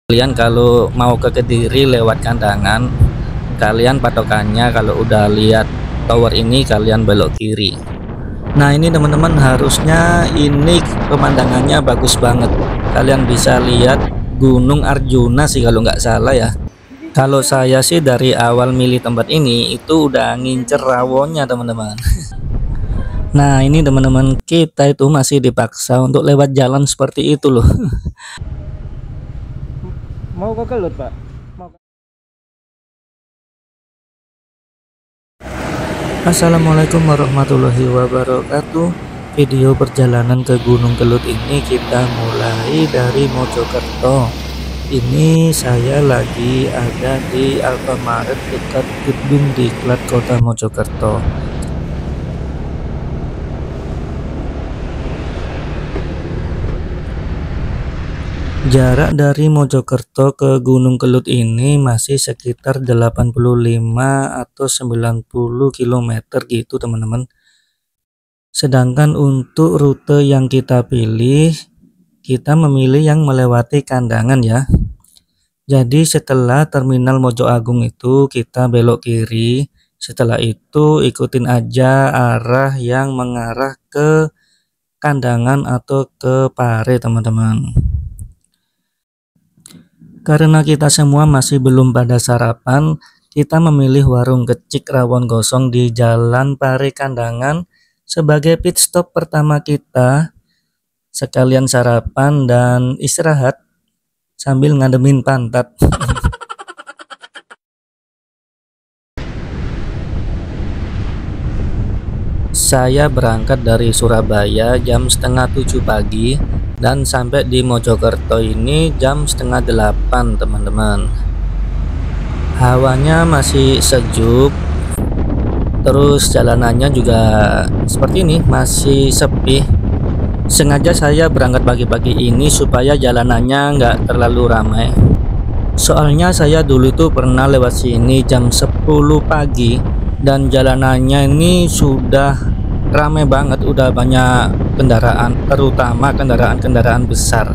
Kalian kalau mau ke Kediri lewat Kandangan, kalian patokannya kalau udah lihat tower ini kalian belok kiri. Nah ini teman-teman, harusnya ini pemandangannya bagus banget. Kalian bisa lihat Gunung Arjuna sih kalau nggak salah ya. Kalau saya sih dari awal milih tempat ini itu udah ngincer rawonnya teman-teman. Nah ini teman-teman, kita itu masih dipaksa untuk lewat jalan seperti itu loh. Mau ke Kelut, Pak? Assalamualaikum warahmatullahi wabarakatuh. Video perjalanan ke Gunung Kelut ini kita mulai dari Mojokerto. Ini saya lagi ada di Alfamaret dekat Gedung Diklat Kota Mojokerto. Jarak dari Mojokerto ke Gunung Kelut ini masih sekitar 85 atau 90 km gitu teman-teman. Sedangkan untuk rute yang kita pilih, kita memilih yang melewati Kandangan ya. Jadi setelah terminal Mojo Agung itu kita belok kiri. Setelah itu ikutin aja arah yang mengarah ke Kandangan atau ke Pare teman-teman. Karena kita semua masih belum pada sarapan, kita memilih warung kecik rawon gosong di Jalan Pare Kandangan sebagai pit stop pertama kita, sekalian sarapan dan istirahat sambil ngademin pantat. Saya berangkat dari Surabaya jam setengah 7 pagi dan sampai di Mojokerto ini jam setengah 8 teman-teman. Hawanya masih sejuk, terus jalanannya juga seperti ini, masih sepi. Sengaja saya berangkat pagi-pagi ini supaya jalanannya nggak terlalu ramai. Soalnya saya dulu itu pernah lewat sini jam 10 pagi dan jalanannya ini sudah ramai banget, udah banyak kendaraan, terutama kendaraan-kendaraan besar.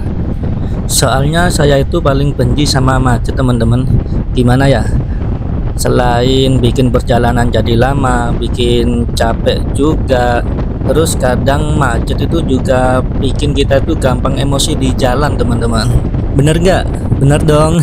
Soalnya saya itu paling benci sama macet teman-teman. Gimana ya, selain bikin perjalanan jadi lama, bikin capek juga, terus kadang macet itu juga bikin kita itu gampang emosi di jalan teman-teman. Bener nggak? Bener dong.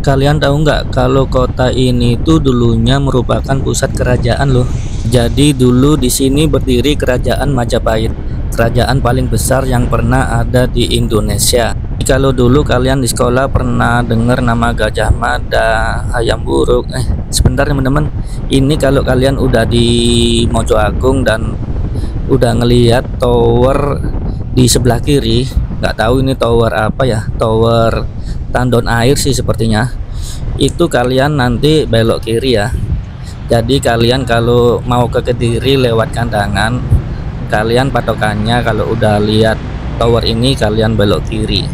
Kalian tahu nggak kalau kota ini tuh dulunya merupakan pusat kerajaan loh. Jadi dulu di sini berdiri kerajaan Majapahit, kerajaan paling besar yang pernah ada di Indonesia. Kalau dulu kalian di sekolah pernah dengar nama Gajah Mada, Hayam Wuruk. Sebentar teman-teman, ini kalau kalian udah di Mojo Agung dan udah ngelihat tower di sebelah kiri, nggak tahu ini tower apa ya, tower tandon air sih sepertinya, itu kalian nanti belok kiri ya. Jadi kalian kalau mau ke Kediri lewat Kandangan, kalian patokannya kalau udah lihat tower ini kalian belok kiri.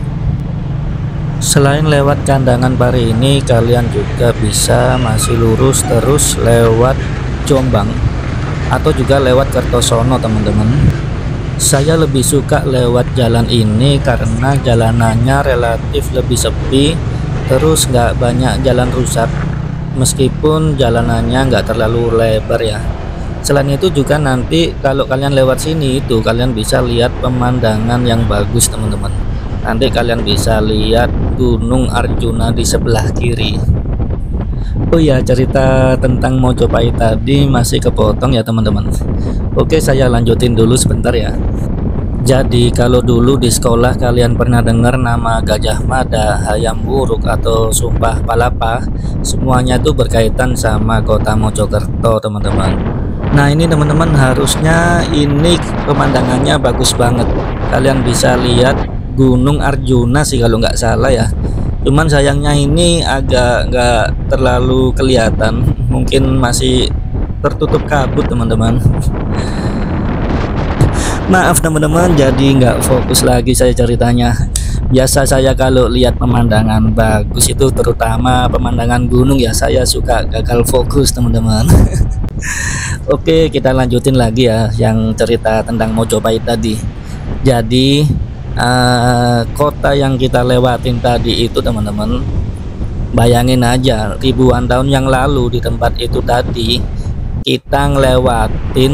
Selain lewat Kandangan Pare ini, kalian juga bisa masih lurus terus lewat Jombang atau juga lewat Kertosono teman-teman. Saya lebih suka lewat jalan ini karena jalanannya relatif lebih sepi, terus nggak banyak jalan rusak, meskipun jalanannya nggak terlalu lebar ya. Selain itu juga nanti kalau kalian lewat sini itu kalian bisa lihat pemandangan yang bagus teman-teman. Nanti kalian bisa lihat Gunung Arjuna di sebelah kiri. Oh ya, cerita tentang Mojopahit tadi masih kepotong ya teman-teman. Oke, saya lanjutin dulu sebentar ya. Jadi kalau dulu di sekolah kalian pernah dengar nama Gajah Mada, Hayam Wuruk atau Sumpah Palapa, semuanya itu berkaitan sama kota Mojokerto teman-teman. Nah ini teman-teman, harusnya ini pemandangannya bagus banget. Kalian bisa lihat Gunung Arjuna sih kalau nggak salah ya. Cuman sayangnya ini agak nggak terlalu kelihatan, mungkin masih tertutup kabut teman-teman. Maaf teman-teman, jadi nggak fokus lagi saya ceritanya. Biasa saya kalau lihat pemandangan bagus itu, terutama pemandangan gunung ya, saya suka gagal fokus teman-teman. Oke, kita lanjutin lagi ya yang cerita tentang Mojopahit tadi. Jadi kota yang kita lewatin tadi itu teman-teman, bayangin aja ribuan tahun yang lalu di tempat itu tadi kita ngelewatin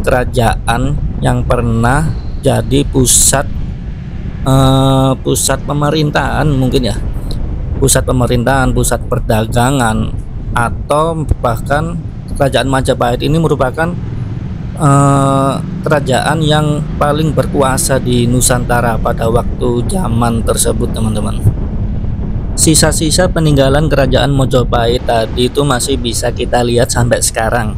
kerajaan yang pernah jadi pusat pemerintahan, mungkin ya, pusat pemerintahan, pusat perdagangan, atau bahkan kerajaan Majapahit ini merupakan kerajaan yang paling berkuasa di Nusantara pada waktu zaman tersebut teman-teman. Sisa-sisa peninggalan kerajaan Mojopahit tadi itu masih bisa kita lihat sampai sekarang.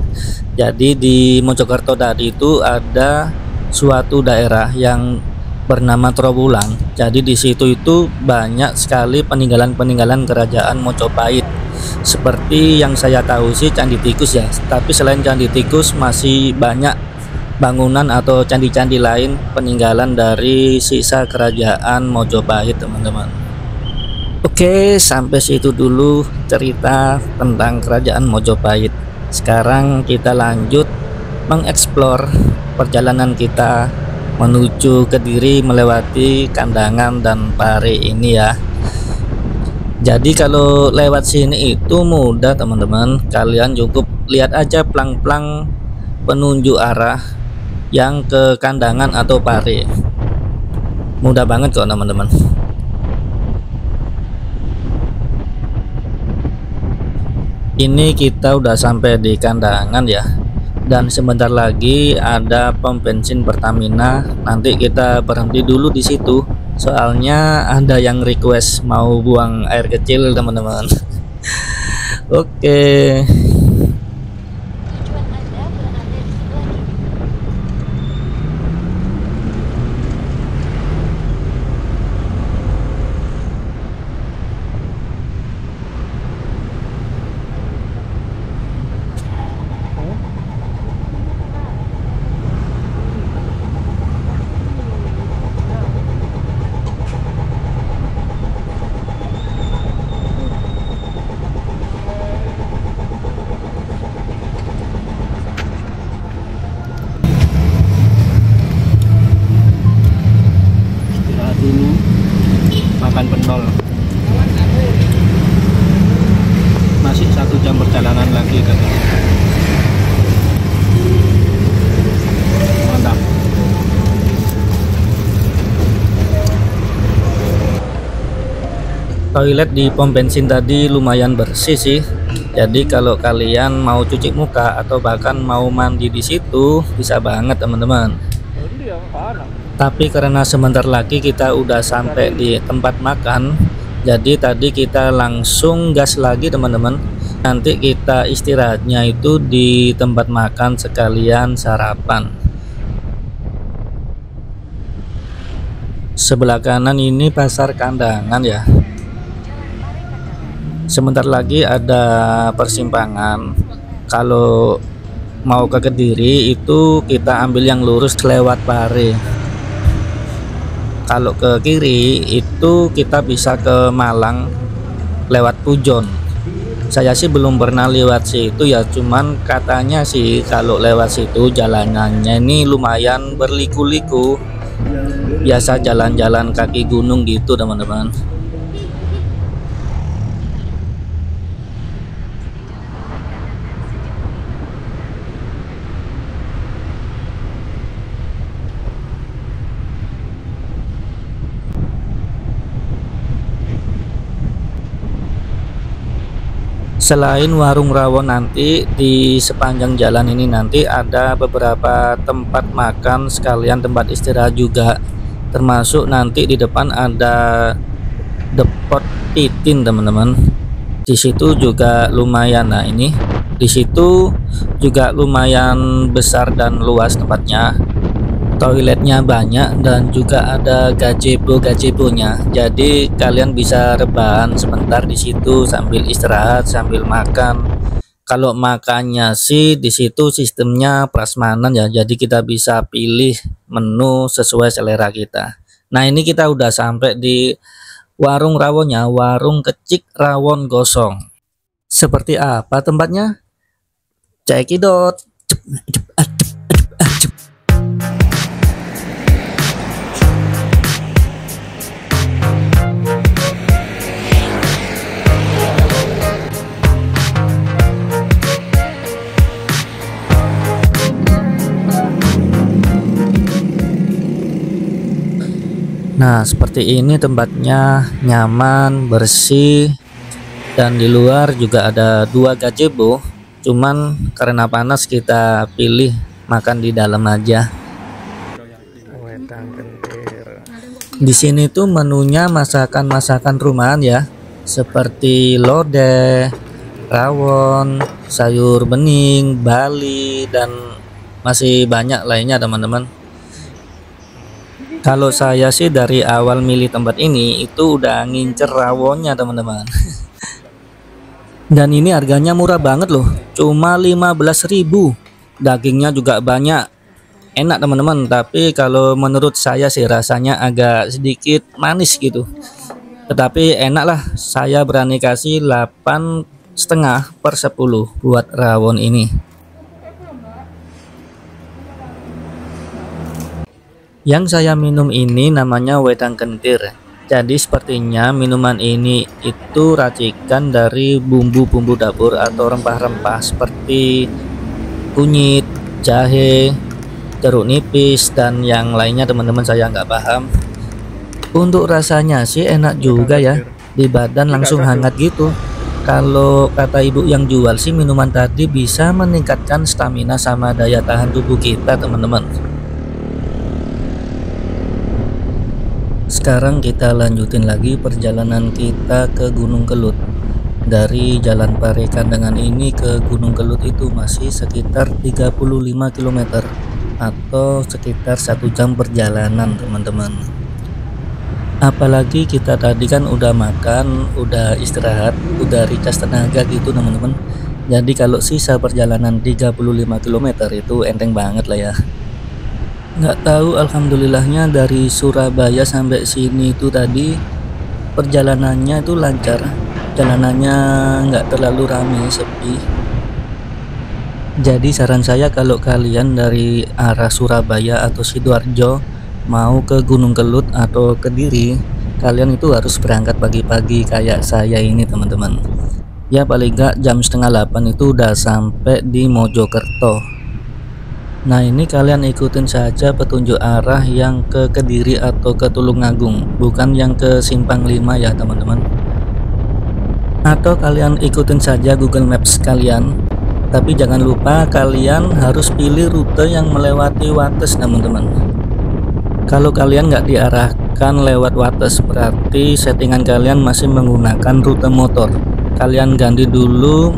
Jadi di Mojokerto tadi itu ada suatu daerah yang bernama Trowulan. Jadi di situ itu banyak sekali peninggalan-peninggalan kerajaan Mojopahit. Seperti yang saya tahu sih Candi Tikus ya. Tapi selain Candi Tikus masih banyak bangunan atau candi-candi lain peninggalan dari sisa kerajaan Mojopahit teman-teman. Oke, sampai situ dulu cerita tentang kerajaan Mojopahit. Sekarang kita lanjut mengeksplor perjalanan kita menuju Kediri melewati Kandangan dan Pare ini ya. Jadi kalau lewat sini itu mudah teman-teman, kalian cukup lihat aja plang-plang penunjuk arah yang ke Kandangan atau Pare. Mudah banget kok teman-teman. Ini kita udah sampai di Kandangan ya, dan sebentar lagi ada pom bensin Pertamina. Nanti kita berhenti dulu di situ, soalnya ada yang request mau buang air kecil teman-teman. Oke. Dulu makan pentol, masih 1 jam perjalanan lagi katanya. Mantap. Toilet di pom bensin tadi lumayan bersih sih, jadi kalau kalian mau cuci muka atau bahkan mau mandi di situ bisa banget teman-teman. Tapi karena sebentar lagi kita udah sampai di tempat makan, jadi tadi kita langsung gas lagi teman-teman. Nanti kita istirahatnya itu di tempat makan sekalian sarapan. Sebelah kanan ini pasar Kandangan ya. Sebentar lagi ada persimpangan. Kalau mau ke Kediri itu kita ambil yang lurus lewat Pare. Kalau ke kiri itu kita bisa ke Malang lewat Pujon. Saya sih belum pernah lewat situ ya, cuman katanya sih kalau lewat situ jalanannya ini lumayan berliku-liku, biasa jalan-jalan kaki gunung gitu teman-teman. Selain warung rawon, nanti di sepanjang jalan ini nanti ada beberapa tempat makan sekalian tempat istirahat juga, termasuk nanti di depan ada depot Titin teman-teman. Di situ juga lumayan, nah ini di situ juga lumayan besar dan luas tempatnya. Toiletnya banyak dan juga ada gazebo-gazebonya. Jadi kalian bisa rebahan sebentar di situ sambil istirahat, sambil makan. Kalau makannya sih di situ sistemnya prasmanan ya. Jadi kita bisa pilih menu sesuai selera kita. Nah, ini kita udah sampai di warung rawonnya, Warung Kecik Rawon Gosong. Seperti apa tempatnya? Cekidot. Nah, seperti ini tempatnya, nyaman, bersih, dan di luar juga ada dua gazebo. Cuman karena panas kita pilih makan di dalam aja. Di sini tuh menunya masakan-masakan rumahan ya, seperti lodeh, rawon, sayur bening, bali, dan masih banyak lainnya teman-teman. Kalau saya sih dari awal milih tempat ini itu udah ngincer rawonnya teman-teman. Dan ini harganya murah banget loh, cuma 15.000. Dagingnya juga banyak, enak teman-teman. Tapi kalau menurut saya sih rasanya agak sedikit manis gitu. Tetapi enak lah, saya berani kasih 8,5/10 buat rawon ini. Yang saya minum ini namanya wedang kentir. Jadi sepertinya minuman ini itu racikan dari bumbu-bumbu dapur atau rempah-rempah seperti kunyit, jahe, jeruk nipis, dan yang lainnya teman-teman, saya nggak paham. Untuk rasanya sih enak juga ya, di badan langsung hangat gitu. Kalau kata ibu yang jual sih minuman tadi bisa meningkatkan stamina sama daya tahan tubuh kita teman-teman. Sekarang kita lanjutin lagi perjalanan kita ke Gunung Kelut. Dari Jalan Parekandengan ini ke Gunung Kelut itu masih sekitar 35 km atau sekitar 1 jam perjalanan teman-teman. Apalagi kita tadi kan udah makan, udah istirahat, udah recharge tenaga gitu teman-teman. Jadi kalau sisa perjalanan 35 km itu enteng banget lah ya. Nggak tahu, alhamdulillahnya dari Surabaya sampai sini itu tadi perjalanannya itu lancar, jalanannya nggak terlalu ramai, sepi. Jadi saran saya kalau kalian dari arah Surabaya atau Sidoarjo mau ke Gunung Kelut atau Kediri, kalian itu harus berangkat pagi-pagi kayak saya ini teman-teman. Ya paling nggak jam 7:30 itu udah sampai di Mojokerto. Nah ini kalian ikutin saja petunjuk arah yang ke Kediri atau ke Tulungagung, bukan yang ke Simpang 5 ya teman-teman. Atau kalian ikutin saja Google Maps kalian, tapi jangan lupa kalian harus pilih rute yang melewati Wates teman-teman. Kalau kalian nggak diarahkan lewat Wates, berarti settingan kalian masih menggunakan rute motor. Kalian ganti dulu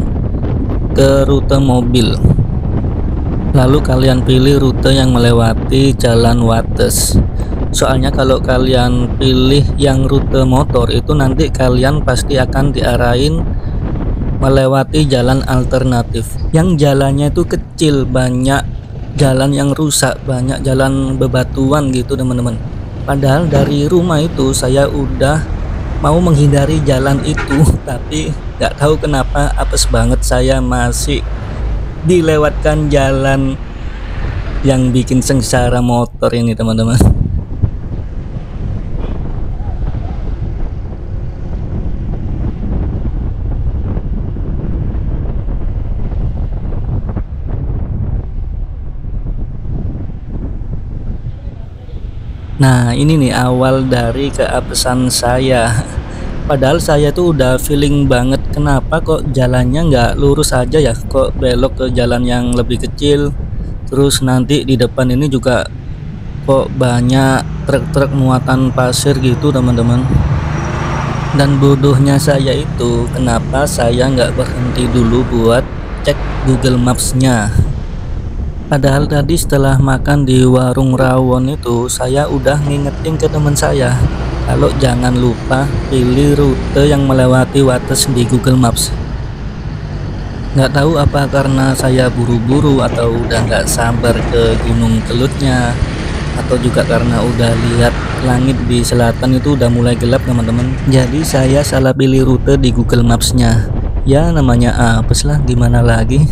ke rute mobil, lalu kalian pilih rute yang melewati jalan Wates. Soalnya kalau kalian pilih yang rute motor itu nanti kalian pasti akan diarahin melewati jalan alternatif yang jalannya itu kecil, banyak jalan yang rusak, banyak jalan bebatuan gitu teman-teman. Padahal dari rumah itu saya udah mau menghindari jalan itu, tapi nggak tahu kenapa apes banget saya masih dilewatkan jalan yang bikin sengsara motor ini teman-teman. Nah ini nih awal dari keapesan saya. Padahal saya tuh udah feeling banget, kenapa kok jalannya nggak lurus aja ya, kok belok ke jalan yang lebih kecil. Terus nanti di depan ini juga kok banyak truk-truk muatan pasir gitu teman-teman. Dan bodohnya saya itu, kenapa saya nggak berhenti dulu buat cek Google Maps-nya. Padahal tadi setelah makan di warung rawon itu saya udah ngingetin ke teman saya kalau jangan lupa pilih rute yang melewati Wates di Google Maps. Nggak tahu apa karena saya buru-buru atau udah nggak sabar ke Gunung Kelutnya, atau juga karena udah lihat langit di selatan itu udah mulai gelap teman-teman. Jadi saya salah pilih rute di Google Maps-nya. Ya namanya apes lah, gimana lagi.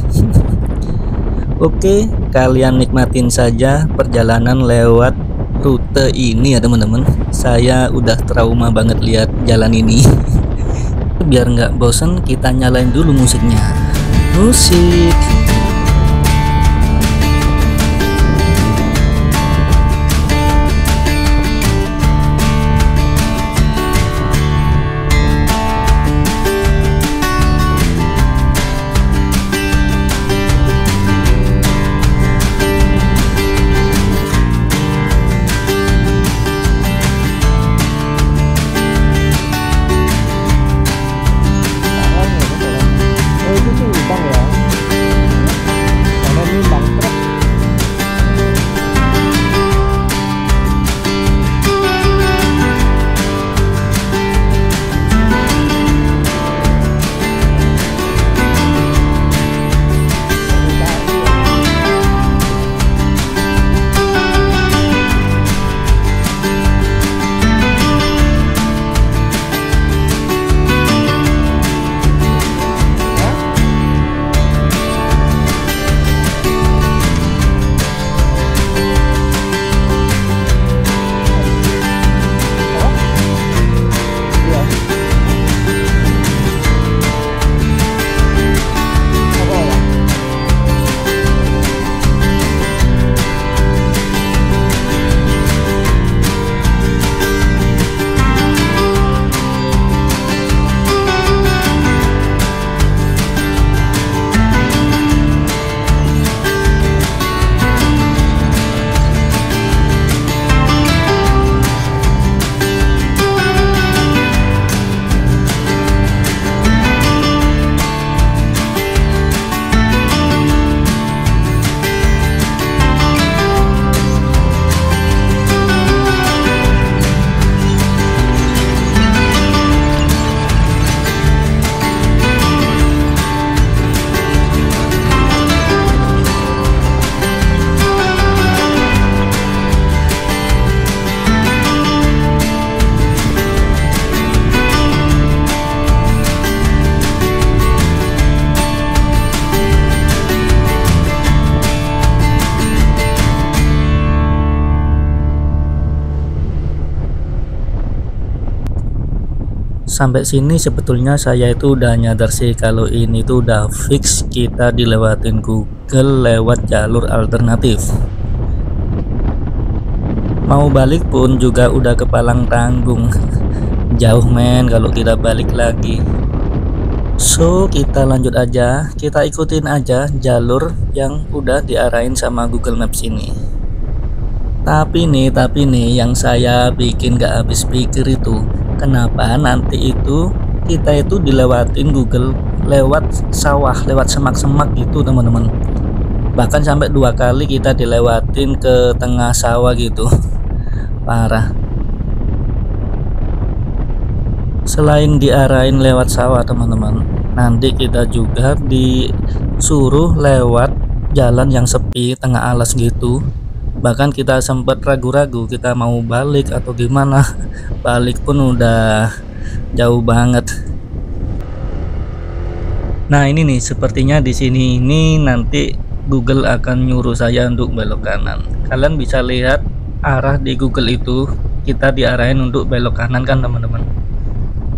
Oke, kalian nikmatin saja perjalanan lewat rute ini ya teman-teman. Saya udah trauma banget lihat jalan ini. Biar nggak bosen, kita nyalain dulu musiknya. Musik. Sampai sini sebetulnya saya itu udah nyadar sih kalau ini tuh udah fix kita dilewatin Google lewat jalur alternatif. Mau balik pun juga udah kepalang tanggung. Jauh men kalau kita balik lagi. So kita lanjut aja, kita ikutin aja jalur yang udah diarahin sama Google Maps ini. Tapi nih yang saya bikin gak habis pikir itu, kenapa nanti itu kita itu dilewatin Google lewat sawah, lewat semak-semak gitu teman-teman. Bahkan sampai 2 kali kita dilewatin ke tengah sawah gitu. Parah. Selain diarahin lewat sawah teman-teman, nanti kita juga disuruh lewat jalan yang sepi tengah alas gitu. Bahkan kita sempat ragu-ragu kita mau balik atau gimana. Balik pun udah jauh banget. Nah ini nih sepertinya di sini ini nanti Google akan nyuruh saya untuk belok kanan. Kalian bisa lihat arah di Google itu kita diarahin untuk belok kanan kan teman-teman.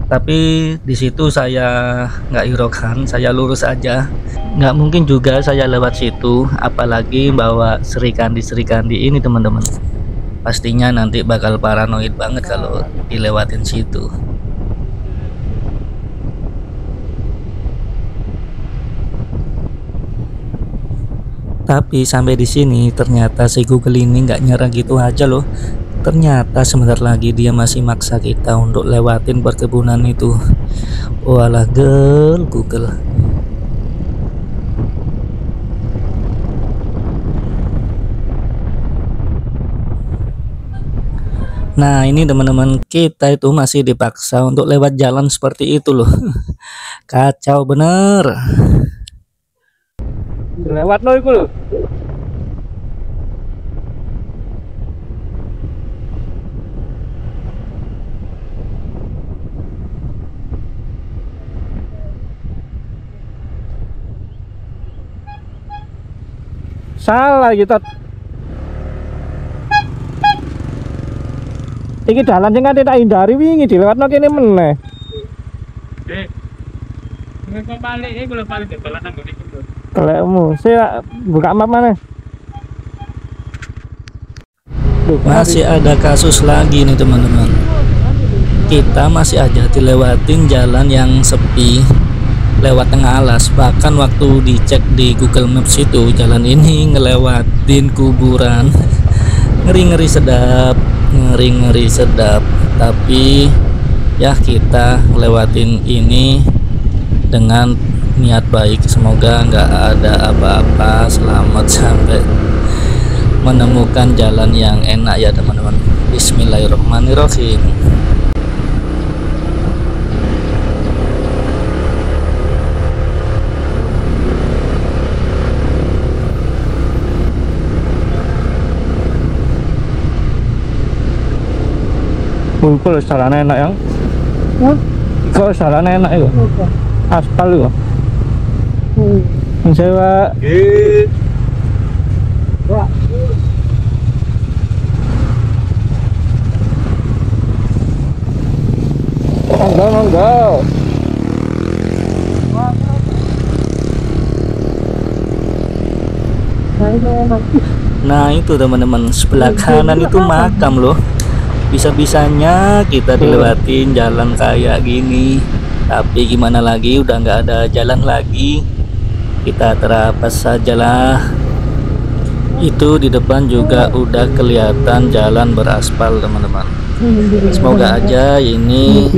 Tapi di situ saya nggak irokan, saya lurus aja. Nggak mungkin juga saya lewat situ, apalagi bawa serikandi ini teman-teman. Pastinya nanti bakal paranoid banget kalau dilewatin situ. Tapi sampai di sini ternyata si Google ini nggak nyerah gitu aja loh. Ternyata sebentar lagi dia masih maksa kita untuk lewatin perkebunan itu. Walah Google. Nah ini teman-teman, kita itu masih dipaksa untuk lewat jalan seperti itu loh. Kacau bener. Lewat lo itu loh. Salah kita. Iki dalan sing ate tak hindari wingi dilewatno kene meneh. Dek. Nek balik iki kula balik dalan nang ngene iki. Kelekmu, saya buka map mana? Masih ada kasus lagi nih teman-teman. Kita masih aja dilewatin jalan yang sepi lewat tengah alas. Bahkan waktu dicek di Google Maps itu jalan ini ngelewatin kuburan. Ngeri-ngeri sedap, ngeri-ngeri sedap. Tapi ya kita ngelewatin ini dengan niat baik. Semoga nggak ada apa-apa, selamat sampai menemukan jalan yang enak ya teman-teman. Bismillahirrahmanirrahim. Kalau jalan enak yang? Kalau jalan enak itu? Aspal itu? Sewa. Monggo. Nah itu teman-teman, sebelah kanan itu makam loh. Bisa-bisanya kita dilewatin jalan kayak gini, tapi gimana lagi, udah nggak ada jalan lagi, kita terapes sajalah. Itu di depan juga udah kelihatan jalan beraspal teman-teman. Semoga aja ini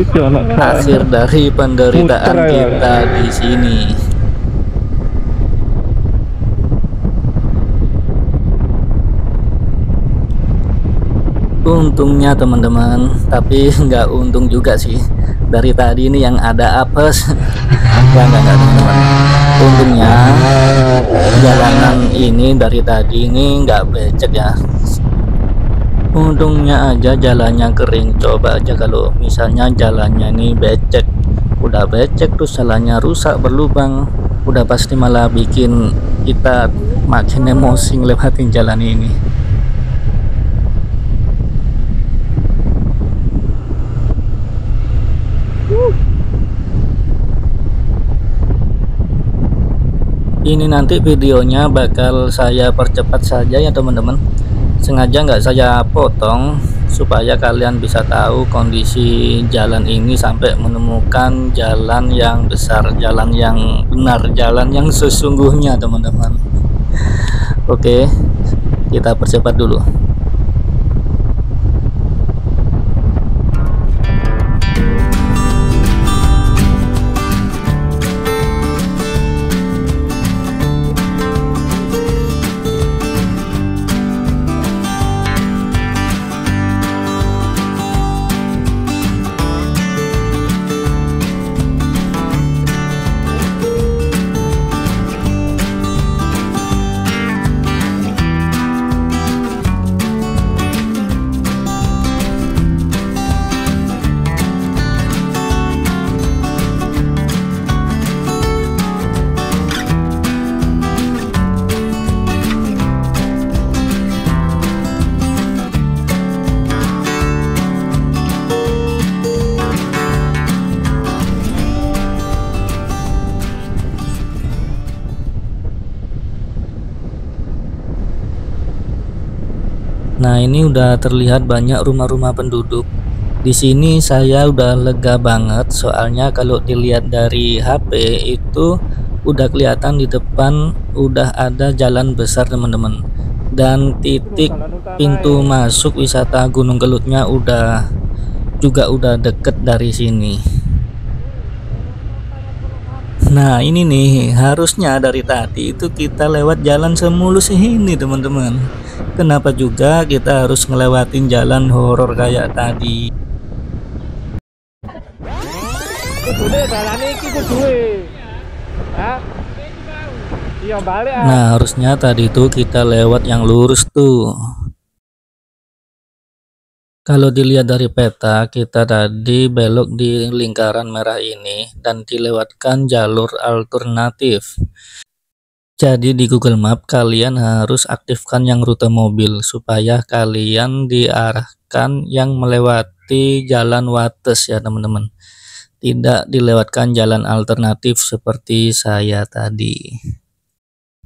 akhir dari penderitaan kita di sini. Untungnya teman-teman, tapi nggak untung juga sih. Dari tadi ini yang ada apes. Enggak teman-teman. Untungnya jalanan ini dari tadi ini nggak becek ya. Untungnya aja jalannya kering. Coba aja kalau misalnya jalannya ini becek, udah becek terus jalannya rusak berlubang, udah pasti malah bikin kita makin emosi ngelewatin jalan ini. Ini nanti videonya bakal saya percepat saja ya teman-teman. Sengaja nggak saya potong supaya kalian bisa tahu kondisi jalan ini sampai menemukan jalan yang besar, jalan yang benar, jalan yang sesungguhnya teman-teman. Oke, kita percepat dulu. Nah, ini udah terlihat banyak rumah-rumah penduduk. Di sini saya udah lega banget, soalnya kalau dilihat dari HP itu udah kelihatan di depan udah ada jalan besar teman-teman. Dan titik pintu masuk wisata Gunung Kelutnya udah deket dari sini. Nah, ini nih, harusnya dari tadi itu kita lewat jalan semulus ini teman-teman. Kenapa juga kita harus ngelewatin jalan horor kayak tadi? Nah, harusnya tadi tuh kita lewat yang lurus tuh. Kalau dilihat dari peta, kita tadi belok di lingkaran merah ini dan dilewatkan jalur alternatif. Jadi di Google Map kalian harus aktifkan yang rute mobil supaya kalian diarahkan yang melewati jalan Wates ya teman-teman. Tidak dilewatkan jalan alternatif seperti saya tadi.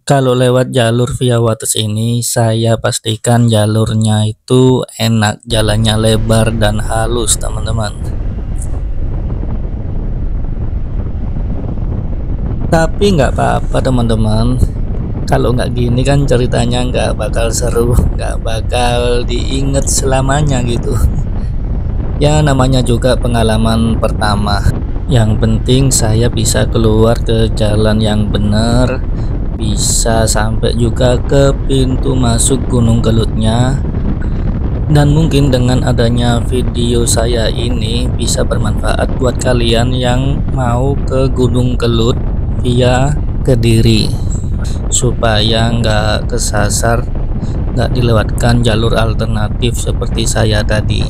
Kalau lewat jalur via Wates ini saya pastikan jalurnya itu enak, jalannya lebar dan halus teman-teman. Tapi nggak apa-apa teman-teman, kalau nggak gini kan ceritanya nggak bakal seru, nggak bakal diinget selamanya gitu. Ya namanya juga pengalaman pertama. Yang penting saya bisa keluar ke jalan yang benar, bisa sampai juga ke pintu masuk Gunung Kelutnya. Dan mungkin dengan adanya video saya ini bisa bermanfaat buat kalian yang mau ke Gunung Kelut via Kediri, supaya nggak kesasar, nggak dilewatkan jalur alternatif seperti saya tadi.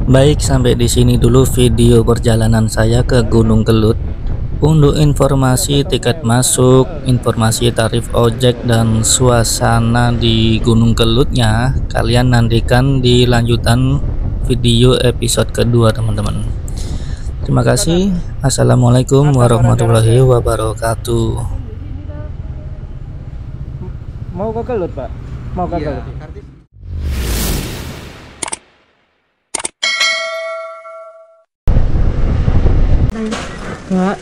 Baik, sampai di sini dulu video perjalanan saya ke Gunung Kelut. Untuk informasi tiket masuk, informasi tarif ojek dan suasana di Gunung Kelutnya, kalian nantikan di lanjutan video episode kedua teman-teman. Terima kasih. Assalamualaikum warahmatullahi wabarakatuh. Mau ke Kelut, Pak? Mau ke Kelut. Pak,